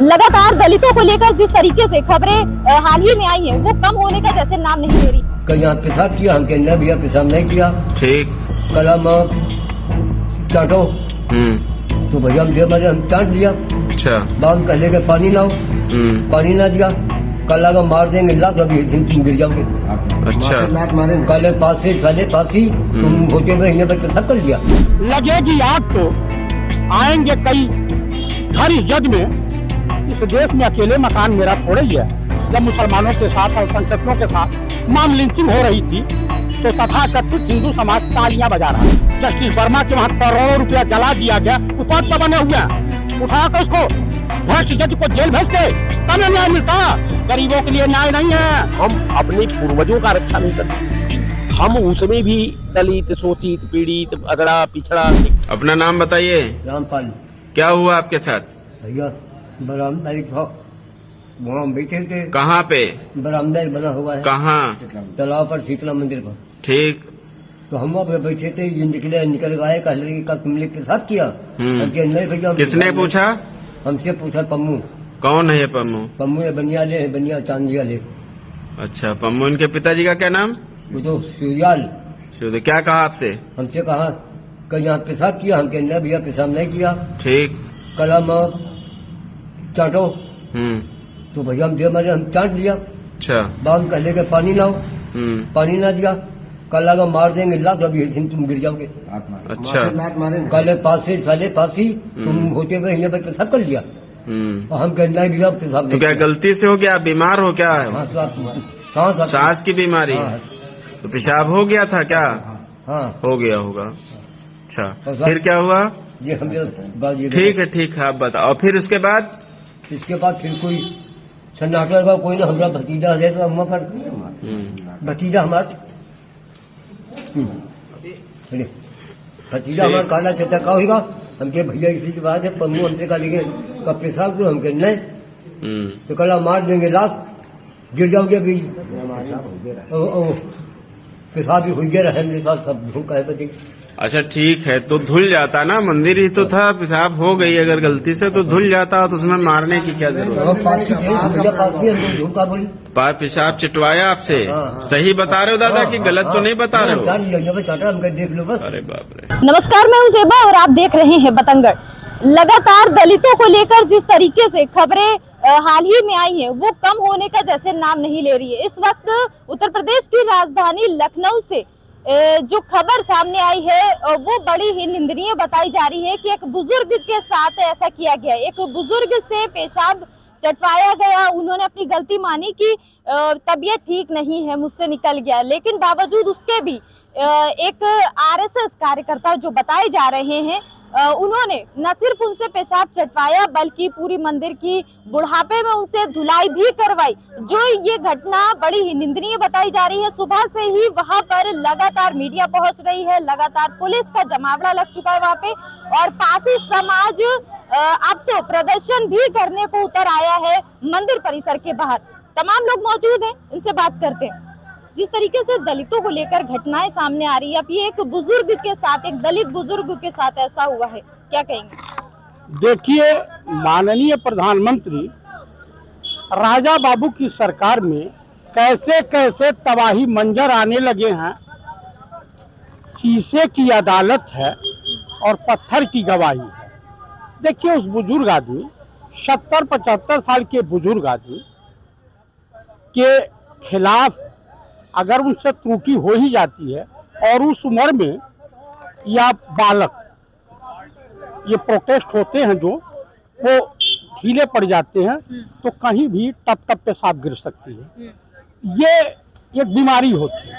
लगातार दलितों को लेकर जिस तरीके से खबरें हाल ही में आई हैं, वो कम होने का जैसे नाम नहीं ले रही। कल यहाँ पेशाब किया, हम कहना भैया पेशाब नहीं किया। ठीक। कल हम चाटो तो भैया हम चाट दिया। अच्छा। बाद कहले के पानी लाओ, पानी ना दिया। कल अगर मार देंगे ला तो अभी तुम गिर जाओगे। अच्छा। कल पास से साले पास ही तुम होते हुए यहाँ पर पेशाब कर लिया। लगेगी आग तो आएंगे कई घर इस जग में। इस देश में अकेले मकान मेरा थोड़ा ही है। जब मुसलमानों के साथ अल्पसंख्यकों के साथ माम लिंचिंग हो रही थी तो तथाकथित हिंदू समाज तालियां बजा रहा है। जस्टिस वर्मा के वहाँ करोड़ों रुपया जला दिया गया, उपद पर बने हुए हैं। उठाकर उसको भ्रष्ट जज को जेल भेजते तब न्याय मिलता। गरीबों के लिए न्याय नहीं है। हम अपने पूर्वजों का रक्षा नहीं कर सकते। हम उसमें भी दलित, शोषित, पीड़ित, अगड़ा पिछड़ा। अपना नाम बताइए। रामपाल। क्या हुआ आपके साथ? भैया बरामदा वहाँ बैठे थे। कहाँ पे? बरामदा बना हुआ है। कहाँ? तालाब पर, शीतला मंदिर पर। ठीक। तो हम वहाँ पे बैठे थे, ये निकल गए। कहले का तुमने पेशाब किया? नहीं भैया। किसने पूछा? हमसे पूछा पम्मू। कौन है ये पम्मू? पम्मू है बनियाले है, बनिया चांदिया ले। अच्छा, पम्मू। इनके पिताजी का क्या नाम? वो तो सूर्याल। क्या कहा आपसे? हमसे कहा कल यहाँ पेशाब किया, हम कहना भैया पेशाब नहीं किया। ठीक। कल हम चाटो तो भैया हम चाट दिया। अच्छा। बाद कहले के पानी लाओ, पानी ना दिया। कल अगर मार देंगे ला तो अभी तुम गिर जाओगे। अच्छा। कल पास से साले पास ही तुम होते हुए यहाँ पर पेशाब कर लिया। और हम कहना है भैया पेशाब तो क्या गलती से हो गया? आप बीमार हो क्या? सांस की बीमारी? तो पेशाब हो गया था क्या? हाँ हो गया होगा। अच्छा, फिर क्या हुआ? ये हम ठीक है आप बताओ। फिर उसके बाद? इसके बाद फिर कोई सन्नाटा का कोई ना, हमारा भतीजा है तो अम्मा पर भतीजा हमारा भतीजा हमारा काला चचा का होगा। हम के भैया इसी की बात है, पन्नू हमसे का लेके कब पेशाब को हम कहना है तो कल मार देंगे लाश, गिर जाओगे। अभी पेशाब भी हो गया रहे मेरे पास, सब धूल का है। अच्छा ठीक है, तो धुल जाता ना, मंदिर ही तो था, पेशाब हो गई अगर गलती से तो धुल जाता, तो उसमें मारने की क्या जरूरत? पेशाब चिटवाया आपसे? सही बता रहे हो दादा कि गलत तो नहीं बता रहे हो? देख लो बस। अरे बाप रे। नमस्कार, मैं हूं ज़ेबा और आप देख रहे हैं बतंगड़। लगातार दलितों को लेकर जिस तरीके से खबरें हाल ही में आई हैं, वो कम होने का जैसे नाम नहीं ले रही है। इस वक्त उत्तर प्रदेश की राजधानी लखनऊ से जो खबर सामने आई है वो बड़ी ही निंदनीय बताई जा रही है कि एक बुजुर्ग के साथ ऐसा किया गया। एक बुजुर्ग से पेशाब चटवाया गया। उन्होंने अपनी गलती मानी कि तबीयत ठीक नहीं है, मुझसे निकल गया, लेकिन बावजूद उसके भी एक आरएसएस कार्यकर्ता जो बताए जा रहे हैं, उन्होंने न सिर्फ उनसे पेशाब चटवाया बल्कि पूरी मंदिर की बुढ़ापे में उनसे धुलाई भी करवाई। जो ये घटना बड़ी ही निंदनीय बताई जा रही है। सुबह से ही वहां पर लगातार मीडिया पहुंच रही है, लगातार पुलिस का जमावड़ा लग चुका है वहां पे, और पासी समाज अब तो प्रदर्शन भी करने को उतर आया है मंदिर परिसर के बाहर। तमाम लोग मौजूद हैं, इनसे बात करते हैं। जिस तरीके से दलितों को लेकर घटनाएं सामने आ रही है, अब ये एक बुजुर्ग के साथ, एक दलित बुजुर्ग के साथ ऐसा हुआ है, क्या कहेंगे? देखिए, माननीय प्रधानमंत्री राजा बाबू की सरकार में कैसे कैसे तबाही मंजर आने लगे हैं। शीशे की अदालत है और पत्थर की गवाही है। देखिए, उस बुजुर्ग आदमी 70-75 साल के बुजुर्ग आदमी के खिलाफ अगर उनसे त्रुटि हो ही जाती है और उस उम्र में या बालक ये प्रोटेस्ट होते हैं जो वो ढीले पड़ जाते हैं तो कहीं भी टप टप पेशाब गिर सकती है। ये एक बीमारी होती है।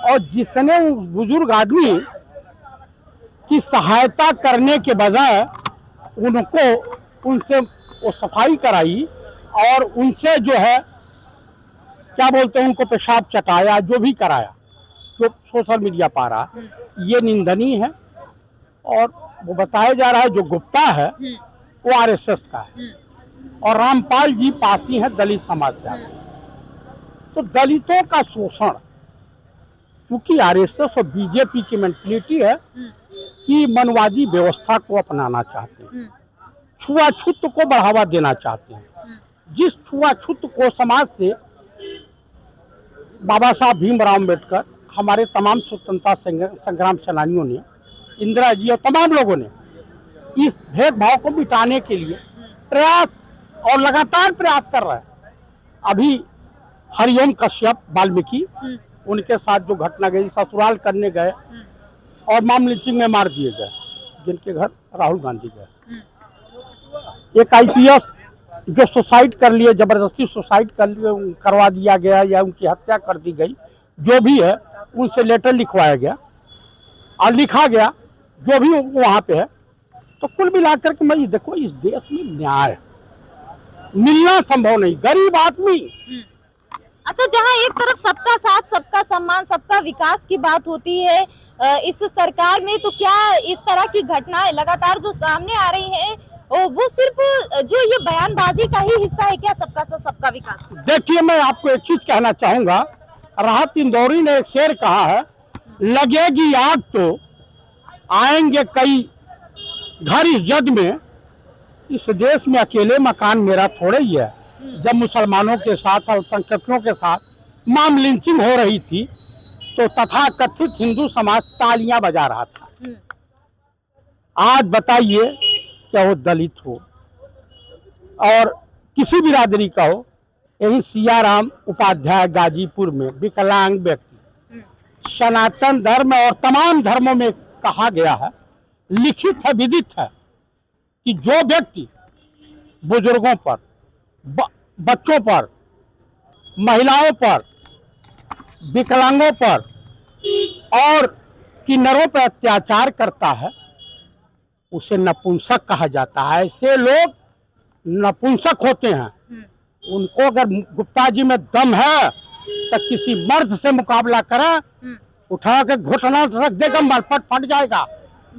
और जिसने उस बुजुर्ग आदमी की सहायता करने के बजाय उनको उनसे वो सफाई कराई और उनसे जो है क्या बोलते हैं, उनको पेशाब चटाया, जो भी कराया, जो सोशल मीडिया पा रहा, ये निंदनीय है। और वो बताया जा रहा है जो गुप्ता है वो आरएसएस का है और रामपाल जी पासी हैं दलित समाज से। तो दलितों का शोषण, क्योंकि आरएसएस और बीजेपी की मेंटलिटी है कि मनवादी व्यवस्था को अपनाना चाहते हैं। छुआछूत को बढ़ावा देना चाहते हैं। जिस छुआछूत को समाज से बाबा साहब भीमराव अम्बेडकर, हमारे तमाम स्वतंत्रता संग्राम सेनानियों ने, इंदिरा जी और तमाम लोगों ने इस भेदभाव को मिटाने के लिए प्रयास और लगातार प्रयास कर रहे हैं। अभी हरिओम कश्यप वाल्मीकि, उनके साथ जो घटना गई, ससुराल करने गए और माम लिंचिंग में मार दिए गए, जिनके घर राहुल गांधी गए। एक IPS जो सुसाइड कर लिए, जबरदस्ती सुसाइड करवा दिया गया या उनकी हत्या कर दी गई, जो भी है, उनसे लेटर लिखवाया गया और लिखा गया जो भी वहाँ पे है। तो कुल मिलाकर के मैं देखो, इस देश में न्याय मिलना संभव नहीं, गरीब आदमी। अच्छा, जहां एक तरफ सबका साथ, सबका सम्मान, सबका विकास की बात होती है इस सरकार में, तो क्या इस तरह की घटनाएं लगातार जो सामने आ रही हैं वो सिर्फ जो ये बयानबाजी का ही हिस्सा है क्या, सबका साथ सबका विकास? देखिए, मैं आपको एक चीज कहना चाहूंगा, राहत इंदौरी ने एक शेर कहा है, लगेगी आग तो आएंगे कई घर इस जग में, इस देश में अकेले मकान मेरा थोड़े ही है। जब मुसलमानों के साथ, अल्पसंख्यकों के साथ माम लिंचिंग हो रही थी, तो तथाकथित हिंदू समाज तालियां बजा रहा था। आज बताइए, क्या वो दलित हो और किसी बिरादरी का हो, यही सियाराम उपाध्याय गाजीपुर में विकलांग व्यक्ति, सनातन धर्म और तमाम धर्मों में कहा गया है, लिखित है, विदित है कि जो व्यक्ति बुजुर्गों पर, बच्चों पर, महिलाओं पर, विकलांगों पर और किन्नरों पर अत्याचार करता है, उसे नपुंसक कहा जाता है। ऐसे लोग नपुंसक होते हैं। उनको अगर गुप्ता जी में दम है तो किसी मर्द से मुकाबला करें, उठा के घुटना रख देगा, मलपट फट जाएगा।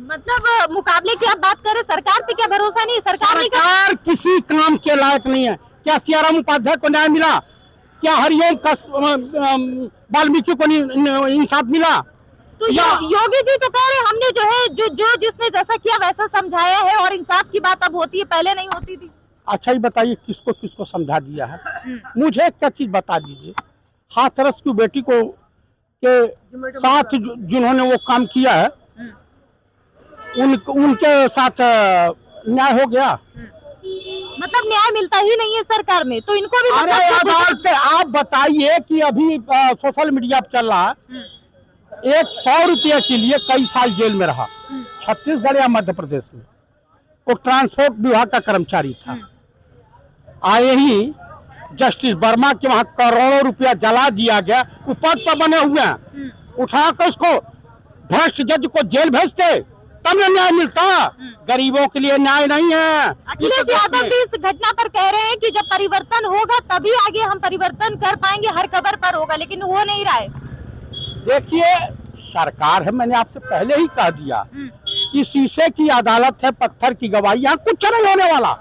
मतलब मुकाबले की आप बात करें, सरकार पे क्या भरोसा नहीं? सरकार किसी काम के लायक नहीं है। क्या सियाराम उपाध्याय को न्याय मिला? क्या हरिओम वाल्मीकि को इंसाफ मिला? तो योगी जी तो कह रहे हमने जो है जो जिसने जैसा किया वैसा समझाया है और इंसाफ की बात अब होती है, पहले नहीं होती थी। अच्छा, ये बताइए किसको किसको समझा दिया है? मुझे एक क्या चीज बता दीजिए, हाथरस की बेटी को के साथ जिन्होंने वो काम किया है, उनके साथ न्याय हो गया? मतलब न्याय मिलता ही नहीं है सरकार में, तो इनको भी मतलब आप बताइए कि अभी सोशल मीडिया पर चल रहा है, एक 100 रुपये के लिए कई साल जेल में रहा, छत्तीसगढ़ या मध्य प्रदेश में। वो ट्रांसपोर्ट विभाग का कर्मचारी था। आए ही जस्टिस वर्मा के वहां करोड़ों रुपया जला दिया गया, वो पद पर बने हुए हैं, उठाकर उसको भ्रष्ट जज को जेल भेजते, तब न्याय मिलता। गरीबों के लिए न्याय नहीं है। अखिलेश यादव भी इस घटना पर कह रहे हैं कि जब परिवर्तन होगा तभी आगे हम परिवर्तन कर पाएंगे, हर खबर पर होगा, लेकिन हो नहीं रहा है। देखिए, सरकार है, मैंने आपसे पहले ही कह दिया कि शीशे की अदालत है, पत्थर की गवाही, यहाँ कुछ नहीं होने वाला,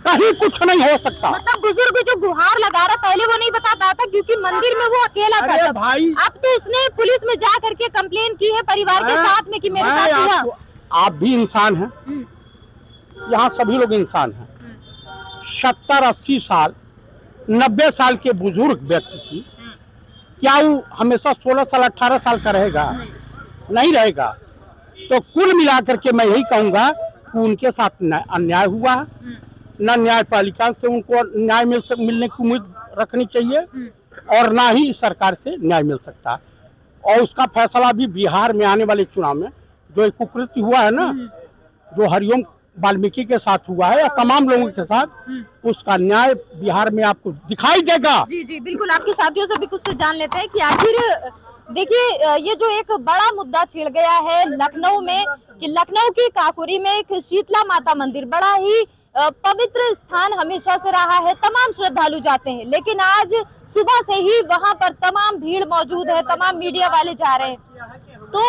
कहीं कुछ नहीं हो सकता। मतलब बुजुर्ग जो गुहार लगा रहा, पहले वो नहीं बता पाया था क्योंकि मंदिर में वो अकेला था भाई। अब तो उसने पुलिस में जा करके कंप्लेन की है परिवार के साथ में कि मेरे साथ हुआ। आप भी इंसान हैं, यहाँ सभी लोग इंसान हैं। 70-80 साल 90 साल के बुजुर्ग व्यक्ति की क्या वो हमेशा 16 साल 18 साल का रहेगा? नहीं रहेगा। तो कुल मिलाकर के मैं यही कहूंगा कि उनके साथ अन्याय हुआ है, न न्यायपालिका से उनको न्याय मिलने की उम्मीद रखनी चाहिए और ना ही सरकार से न्याय मिल सकता। और उसका फैसला भी बिहार में आने वाले चुनाव में जो एक कुकृत्य हुआ है ना, जो हरिओम वाल्मीकि के साथ हुआ है या तमाम लोगों के साथ, उसका न्याय बिहार में आपको दिखाई देगा। जी जी बिल्कुल, आपके साथियों से भी कुछ से जान लेते हैं कि आखिर देखिए ये जो एक बड़ा मुद्दा छिड़ गया है लखनऊ में, कि लखनऊ की काकुरी में एक शीतला माता मंदिर बड़ा ही पवित्र स्थान हमेशा से रहा है, तमाम श्रद्धालु जाते हैं, लेकिन आज सुबह से ही वहां पर तमाम भीड़ मौजूद है, तमाम मीडिया वाले जा रहे हैं। तो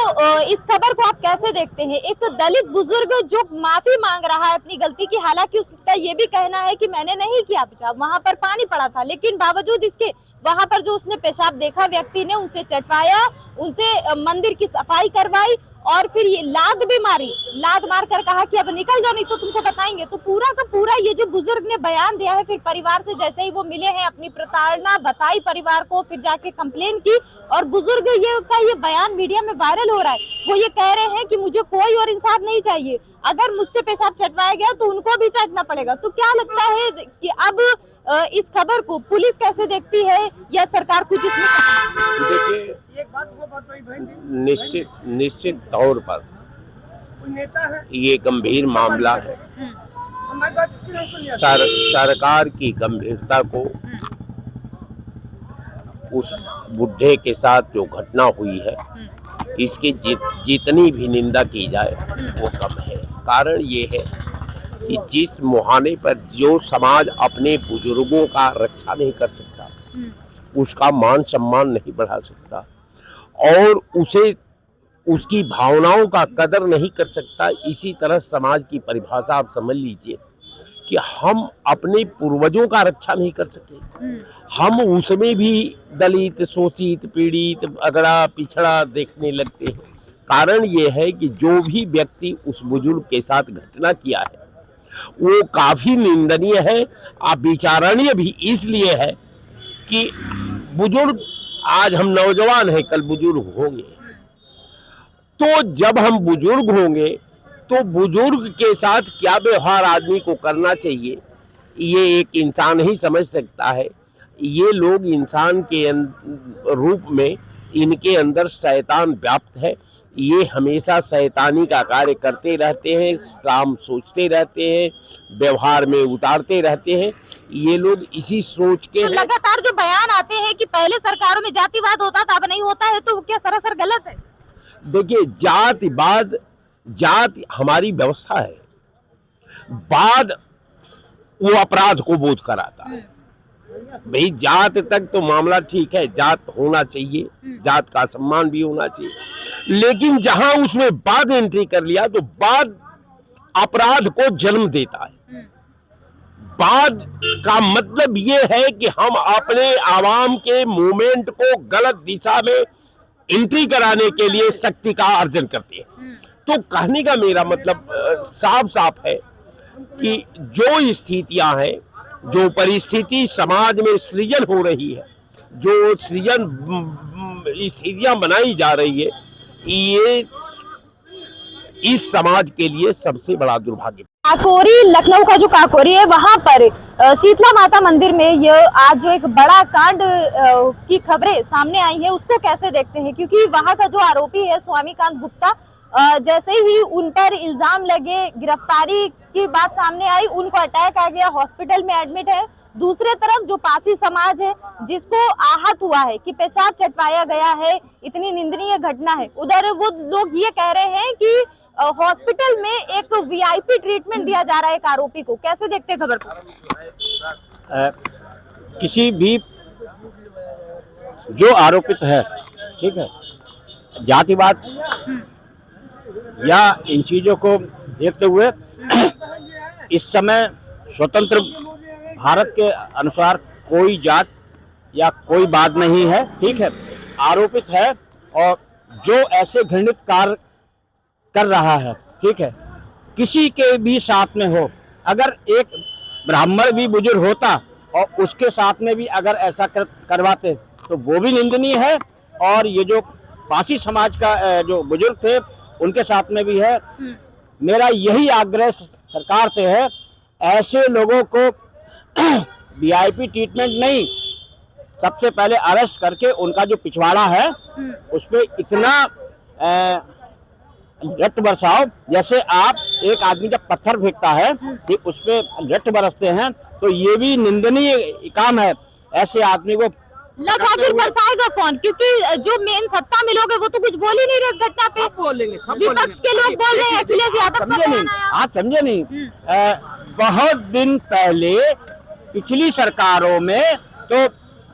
इस खबर को आप कैसे देखते हैं? एक दलित बुजुर्ग जो माफी मांग रहा है अपनी गलती की, हालांकि उसका ये भी कहना है कि मैंने नहीं किया पेशाब, वहां पर पानी पड़ा था, लेकिन बावजूद इसके वहां पर जो उसने पेशाब देखा व्यक्ति ने उनसे चटवाया, उनसे मंदिर की सफाई करवाई और फिर ये लात भी मारी, लात मार कर कहा कि अब निकल जाओ नहीं तो तुमको बताएंगे। तो पूरा का पूरा ये जो बुजुर्ग ने बयान दिया है, फिर परिवार से जैसे ही वो मिले हैं अपनी प्रताड़ना बताई परिवार को, फिर जाके कंप्लेन की और बुजुर्ग ये बयान मीडिया में वायरल हो रहा है। वो ये कह रहे हैं कि मुझे कोई और इंसाफ नहीं चाहिए, अगर मुझसे पेशाब चटवाया गया तो उनको भी चटना पड़ेगा। तो क्या लगता है कि अब इस खबर को पुलिस कैसे देखती है या सरकार कुछ इसमें? देखिए, निश्चित तौर पर ये गंभीर मामला है। सरकार की गंभीरता को उस बुढ़े के साथ जो घटना हुई है इसकी जितनी भी निंदा की जाए वो कम है। कारण ये है कि जिस मुहाने पर जो समाज अपने बुजुर्गों का रक्षा नहीं कर सकता, उसका मान सम्मान नहीं बढ़ा सकता और उसे उसकी भावनाओं का कदर नहीं कर सकता, इसी तरह समाज की परिभाषा आप समझ लीजिए कि हम अपने पूर्वजों का रक्षा नहीं कर सके, हम उसमें भी दलित, शोषित, पीड़ित, अगड़ा पिछड़ा देखने लगते हैं। कारण ये है कि जो भी व्यक्ति उस बुजुर्ग के साथ घटना किया है वो काफी निंदनीय है, विचारणीय भी इसलिए है कि बुजुर्ग, आज हम नौजवान हैं, कल बुजुर्ग होंगे। तो जब हम बुजुर्ग होंगे तो बुजुर्ग के साथ क्या व्यवहार आदमी को करना चाहिए ये एक इंसान ही समझ सकता है। ये लोग इंसान के रूप में, इनके अंदर शैतान व्याप्त है, ये हमेशा शैतानी का कार्य करते रहते हैं, काम सोचते रहते हैं, व्यवहार में उतारते रहते हैं। ये लोग इसी सोच के तो लगातार जो बयान आते हैं कि पहले सरकारों में जातिवाद होता था अब नहीं होता है, तो क्या सरासर गलत है? देखिए, जातिवाद, जाति हमारी व्यवस्था है, बाद वो अपराध को बोध कराता है। भाई जात तक तो मामला ठीक है, जात होना चाहिए, जात का सम्मान भी होना चाहिए, लेकिन जहां उसमें बाद एंट्री कर लिया तो बाद अपराध को जन्म देता है। बाद का मतलब ये है कि हम अपने आवाम के मूवमेंट को गलत दिशा में एंट्री कराने के लिए शक्ति का अर्जन करते हैं। तो कहने का मेरा मतलब साफ साफ है कि जो स्थितियां हैं, जो परिस्थिति समाज में सृजन हो रही है, जो सृजन स्थितियां बनाई जा रही है, ये इस समाज के लिए सबसे बड़ा दुर्भाग्य। काकोरी, लखनऊ का जो काकोरी है वहां पर शीतला माता मंदिर में ये आज जो एक बड़ा कांड की खबरें सामने आई है उसको कैसे देखते हैं? क्योंकि वहां का जो आरोपी है स्वामीकांत गुप्ता, जैसे ही उन पर इल्जाम लगे, गिरफ्तारी की बात सामने आई, उनको अटैक आ गया, हॉस्पिटल में एडमिट है। दूसरे तरफ जो पासी समाज है जिसको आहत हुआ है कि पेशाब चटवाया गया है, इतनी निंदनीय घटना है, उधर वो लोग ये कह रहे हैं कि हॉस्पिटल में एक वीआईपी ट्रीटमेंट दिया जा रहा है एक आरोपी को। कैसे देखते हैं खबर को? किसी भी जो आरोपित है, ठीक है, जातिवाद या इन चीजों को देखते हुए इस समय स्वतंत्र भारत के अनुसार कोई जात या कोई बात नहीं है, ठीक है। आरोपित है और जो ऐसे घृणित कार्य कर रहा है, ठीक है, किसी के भी साथ में हो, अगर एक ब्राह्मण भी बुजुर्ग होता और उसके साथ में भी अगर ऐसा करवाते तो वो भी निंदनीय है। और ये जो पासी समाज का जो बुजुर्ग थे उनके साथ में भी है। मेरा यही आग्रह सरकार से है, ऐसे लोगों को वीआईपी ट्रीटमेंट नहीं, सबसे पहले अरेस्ट करके उनका जो पिछवाड़ा है उस पर इतना रक्त बरसाओ, जैसे आप एक आदमी जब पत्थर फेंकता है कि उस पर रक्त बरसते हैं, तो ये भी निंदनीय काम है। ऐसे आदमी को आखिर बरसाएगा कौन? क्योंकि जो मेन सत्ता में लोग हैं वो तो कुछ बोल ही नहीं रहे इस घटना पे। बोलेंगे, विपक्ष के लोग बोल रहे हैं, अखिलेश यादव का बयान आया। आप समझे नहीं, बहुत दिन पहले पिछली सरकारों में तो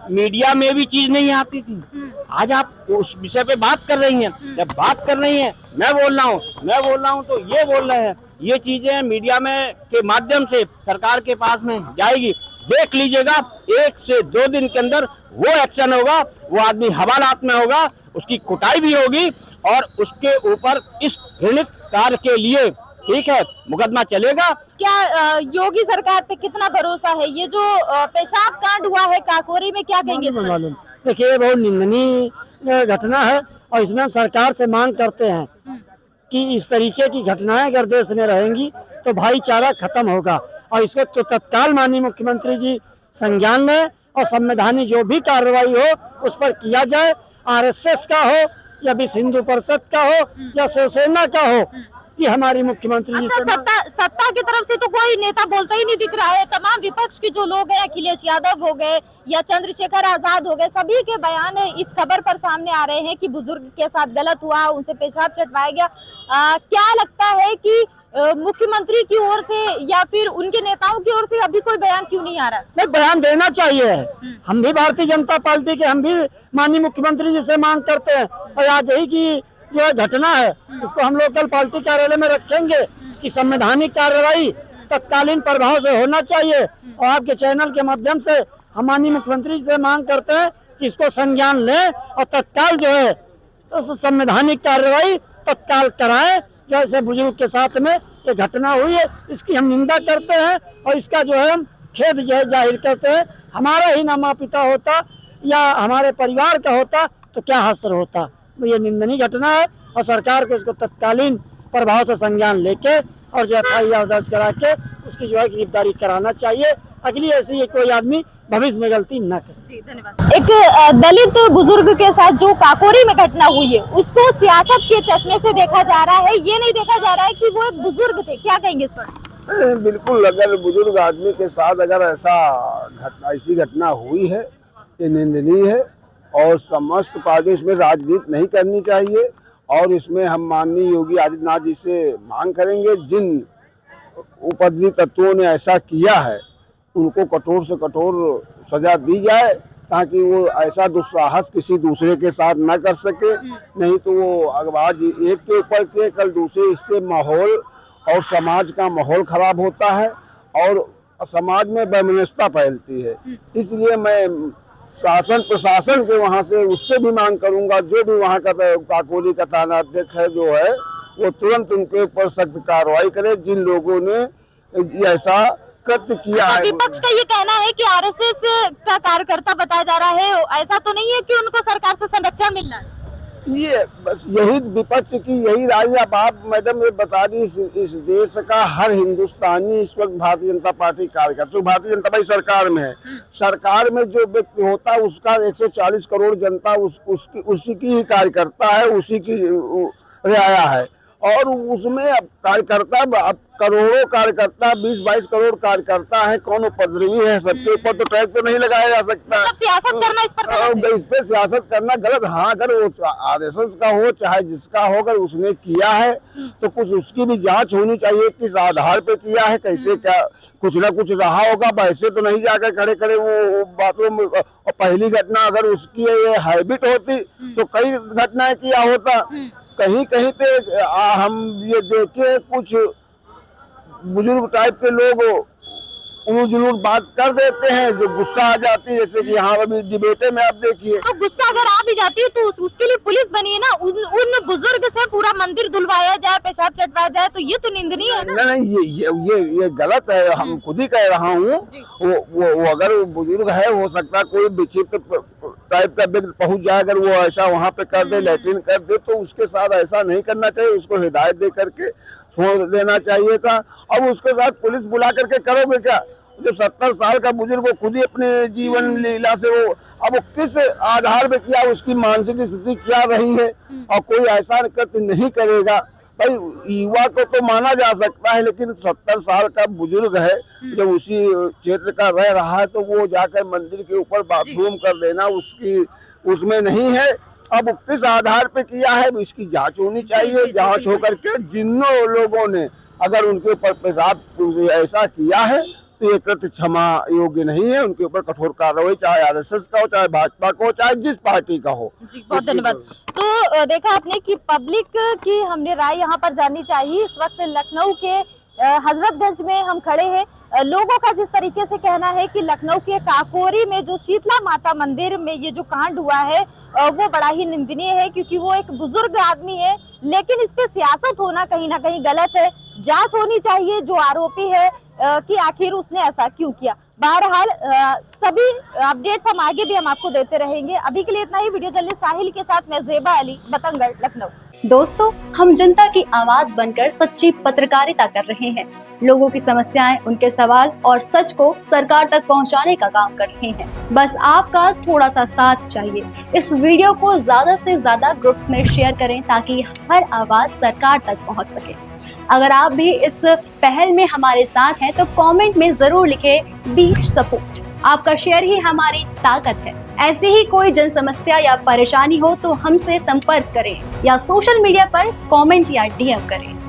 मीडिया में भी चीज नहीं आती थी। आज आप उस विषय पे बात कर रही हैं। जब बात कर रही हैं, मैं बोल रहा हूँ तो ये बोल रहे हैं, ये चीजें मीडिया में के माध्यम से सरकार के पास में जाएगी, देख लीजिएगा 1 से 2 दिन के अंदर वो एक्शन होगा, वो आदमी हवालात में होगा, उसकी कुटाई भी होगी और उसके ऊपर इस घृणित कार्य के लिए ठीक है मुकदमा चलेगा। क्या योगी सरकार पे कितना भरोसा है? ये जो पेशाब कांड हुआ है काकोरी में, क्या कहेंगे इस पर? मालूम, देखिए बहुत निंदनीय घटना है और इसमें हम सरकार से मांग करते हैं कि इस तरीके की घटनाएं अगर देश में रहेंगी तो भाईचारा खत्म होगा और इसको तो तत्काल माननीय मुख्यमंत्री जी संज्ञान लें और संवैधानिक जो भी कार्रवाई हो उस पर किया जाए। आरएसएस का हो या विश्व हिंदू परिषद का हो या शिवसेना का हो, ये हमारी मुख्यमंत्री जी से सत्ता की तरफ से तो कोई नेता बोलता ही नहीं दिख रहा है। तमाम विपक्ष के जो लोग हैं, अखिलेश यादव हो गए या चंद्रशेखर आजाद हो गए, सभी के बयान इस खबर पर सामने आ रहे हैं कि बुजुर्ग के साथ गलत हुआ, उनसे पेशाब चटवाया गया। क्या लगता है कि मुख्यमंत्री की ओर से या फिर उनके नेताओं की ओर से अभी कोई बयान क्यों नहीं आ रहा? नहीं, बयान देना चाहिए। हम भी भारतीय जनता पार्टी के, हम भी माननीय मुख्यमंत्री जी से मांग करते हैं और आज यही की जो है घटना है उसको हम लोकल पार्टी कार्यालय में रखेंगे कि संवैधानिक कार्रवाई तत्कालीन प्रभाव से होना चाहिए और आपके चैनल के माध्यम से हम माननीय मुख्यमंत्री जी से मांग करते हैं कि इसको संज्ञान लें और तत्काल जो है तो संवैधानिक कार्रवाई तत्काल कराएं। जैसे बुजुर्ग के साथ में ये घटना हुई है इसकी हम निंदा करते हैं और इसका जो है हम खेद जाहिर करते हैं। हमारा ही ना माँ पिता होता या हमारे परिवार का होता तो क्या हासिल होता। ये निंदनीय घटना है और सरकार को इसको तत्कालीन प्रभाव से संज्ञान लेके और जो FIR दर्ज करा के उसकी जो है गिरफ्तारी कराना चाहिए। अगली ऐसी कोई आदमी भविष्य में गलती न करे। जी धन्यवाद। एक दलित बुजुर्ग के साथ जो काकोरी में घटना हुई है उसको सियासत के चश्मे से देखा जा रहा है, ये नहीं देखा जा रहा है कि वो एक बुजुर्ग थे। क्या कहेंगे इस पर? बिल्कुल, अगर बुजुर्ग आदमी के साथ अगर ऐसी घटना हुई है ये निंदनीय है और समस्त पार्टी इसमें राजनीति नहीं करनी चाहिए और इसमें हम माननीय योगी आदित्यनाथ जी से मांग करेंगे जिन उपद्रवी तत्वों ने ऐसा किया है उनको कठोर से कठोर सजा दी जाए ताकि वो ऐसा दुस्साहस किसी दूसरे के साथ न कर सके। नहीं तो वो अगवाज एक के ऊपर के कल दूसरे, इससे माहौल और समाज का माहौल खराब होता है और समाज में वैमनस्यता फैलती है। इसलिए मैं शासन प्रशासन के वहाँ से उससे भी मांग करूंगा जो भी वहाँ का काकोरी का थाना अध्यक्ष है जो है वो तुरंत उनके ऊपर सख्त कार्रवाई करे जिन लोगों ने ऐसा कृत्य किया है। विपक्ष का ये कहना है कि आरएसएस का कार्यकर्ता बताया जा रहा है, ऐसा तो नहीं है कि उनको सरकार से संरक्षण मिल रहा है? ये बस यही विपक्ष की यही राय। अब आप मैडम ये बता दी इस देश का हर हिंदुस्तानी इस वक्त भारतीय जनता पार्टी कार्यकर्ता जो भारतीय जनता पार्टी सरकार में है, सरकार में जो व्यक्ति होता है उसका 140 करोड़ जनता उसी की ही कार्यकर्ता है, उसी की रियाया है और उसमें अब कार्यकर्ता अब करोड़ों कार्यकर्ता 20-22 करोड़ कार्यकर्ता है, कौन उपद्रवी है, सबके ऊपर तो टैक्स तो नहीं लगाया जा सकता। सियासत करना इस पर इस पे सियासत करना गलत। हाँ, अगर वो आरएसएस का हो चाहे जिसका हो, अगर उसने किया है तो कुछ उसकी भी जांच होनी चाहिए किस आधार पे किया है, कैसे क्या कुछ ना कुछ रहा होगा। वैसे तो नहीं जाकर खड़े खड़े वो बाथरूम। और पहली घटना अगर उसकी ये हैबिट होती तो कई घटनाएं किया होता। कहीं कहीं पे हम ये देखे कुछ बुजुर्ग टाइप के लोग उलूजुलूर बात कर देते हैं जो गुस्सा आ जाती है, जैसे कि यहाँ अभी डिबेटे में आप देखिए। तो गुस्सा अगर आ भी जाती है तो उसके लिए पुलिस बनी है ना, उन बुजुर्ग से पूरा मंदिर धुलवाया जाए, पेशाब चटवाया जाए, तो ये तो निंदनीय है ना? नहीं, ये गलत है। हम खुद ही कह रहा हूँ। वो अगर बुजुर्ग है, हो सकता है कोई विचित्र टाइप का व्यक्ति पहुँच जाए, अगर वो ऐसा वहाँ पे कर दे, लैट्रिन कर दे, तो उसके साथ ऐसा नहीं करना चाहिए। उसको हिदायत दे करके छोड़ देना चाहिए था। अब उसके साथ पुलिस बुला करके करोगे क्या? जब 70 साल का बुजुर्ग को खुद ही अपने जीवन लीला से वो अब वो किस आधार पे किया, उसकी मानसिक स्थिति क्या रही है, और कोई ऐसा कृत्य नहीं करेगा। भाई युवा को तो माना जा सकता है, लेकिन 70 साल का बुजुर्ग है जब उसी क्षेत्र का रह रहा है तो वो जाकर मंदिर के ऊपर बाथरूम कर देना उसकी उसमें नहीं है। अब किस आधार पे किया है इसकी जांच होनी चाहिए। जांच होकर के जिन्हों लोगों ने अगर उनके ऊपर पेशाब ऐसा किया है तो ये कृत्य क्षमा योग्य नहीं है। उनके ऊपर कठोर कार्रवाई, चाहे आरएसएस का हो, चाहे भाजपा का हो, चाहे जिस पार्टी का हो। जी, बहुत धन्यवाद। तो देखा आपने कि पब्लिक की हमने राय यहाँ पर जाननी चाहिए। इस वक्त लखनऊ के हजरतगंज में हम खड़े हैं। लोगों का जिस तरीके से कहना है कि लखनऊ के काकोरी में जो शीतला माता मंदिर में ये जो कांड हुआ है वो बड़ा ही निंदनीय है, क्योंकि वो एक बुजुर्ग आदमी है, लेकिन इस पे सियासत होना कहीं ना कहीं गलत है। जांच होनी चाहिए जो आरोपी है कि आखिर उसने ऐसा क्यों किया। बहरहाल सभी अपडेट्स हम आगे भी हम आपको देते रहेंगे। अभी के लिए इतना ही। वीडियो जर्नलिस्ट साहिल के साथ मैं ज़ेबा अली, बतंगड़, लखनऊ। दोस्तों, हम जनता की आवाज बनकर सच्ची पत्रकारिता कर रहे हैं। लोगों की समस्याएं, उनके सवाल और सच को सरकार तक पहुंचाने का काम कर रहे हैं। बस आपका थोड़ा सा साथ चाहिए। इस वीडियो को ज्यादा से ज्यादा ग्रुप्स में शेयर करें ताकि हर आवाज सरकार तक पहुंच सके। अगर आप भी इस पहल में हमारे साथ हैं तो कमेंट में जरूर लिखें बी सपोर्ट। आपका शेयर ही हमारी ताकत है। ऐसे ही कोई जन समस्या या परेशानी हो तो हमसे संपर्क करें या सोशल मीडिया पर कमेंट या डीएम करें।